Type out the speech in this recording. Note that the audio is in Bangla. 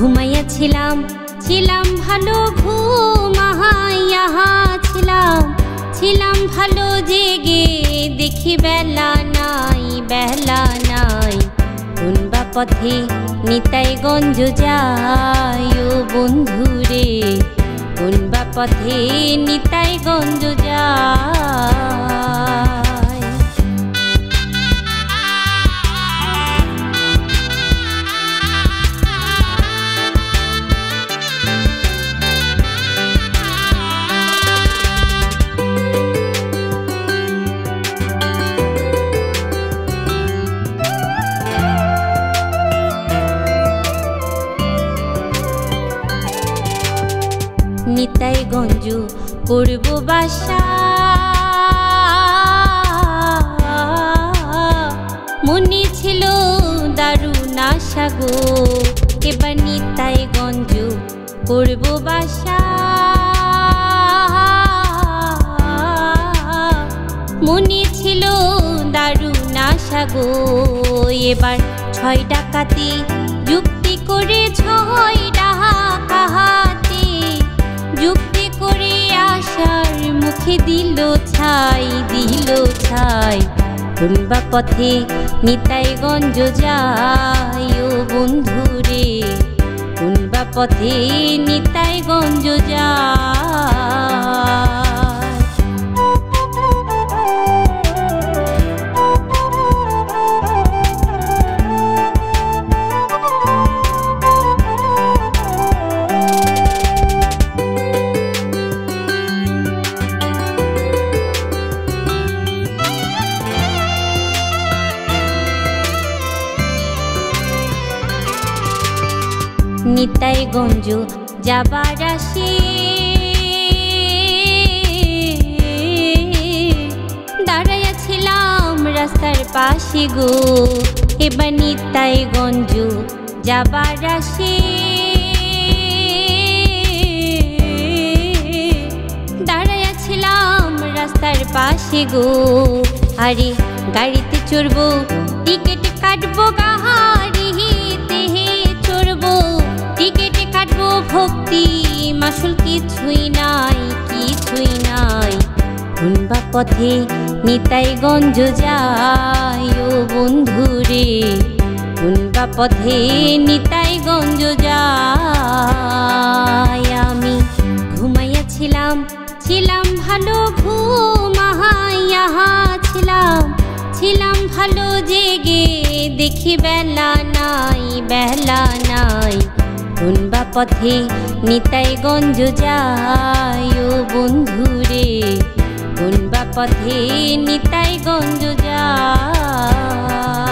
ঘুমাইয়াছিলাম ছিলাম ভালো ঘুমাইয়া ছিলাম ভালো জেগে দেখি বেলা নাই কোন বা পথে নিতাইগঞ্জ যায় ও বন্ধুরে কোন বা পথে নিতাইগঞ্জ যায়। নিতাইগঞ্জ করব বাসা মনে ছিল দারুণ আশা গো এবার নিতাইগঞ্জ করব বাসা মনে ছিল দারুণ আশা গো এবার 6 ডাকাতি যুক্তি করে 6 ডাকাতি যুক্তি করে আশার মুখে দিল ছাই কোন বা পথে নিতাইগঞ্জ যায় ও বন্ধুরে কোন বা পথে নিতাইগঞ্জ যায়। নিতাইগঞ্জ যাবার আসে দাঁড়াইয়াছিলাম রাস্তার পাশে গো এবার নিতাইগঞ্জ যাবার আসে দাঁড়াইয়াছিলাম রাস্তার পাশে গো আরে গাড়িতে চড়বো টিকিট কাটবো গাড়িতে চড়বো টিকিট কাটবো ভক্তি মাসুল কিছুই নাই কোন বা পথে নিতাইগঞ্জ যায় ও বন্ধুরে কোন বা পথে নিতাইগঞ্জ যায়। আমি ঘুমাইয়াছিলাম ছিলাম ভালো ঘুমাইয়া ছিলাম ভালো জেগে দেখি বেলা নাই কোন বা পথে নিতাইগঞ্জ যায় ও বন্ধুরে কোন বা পথে নিতাইগঞ্জ যায়।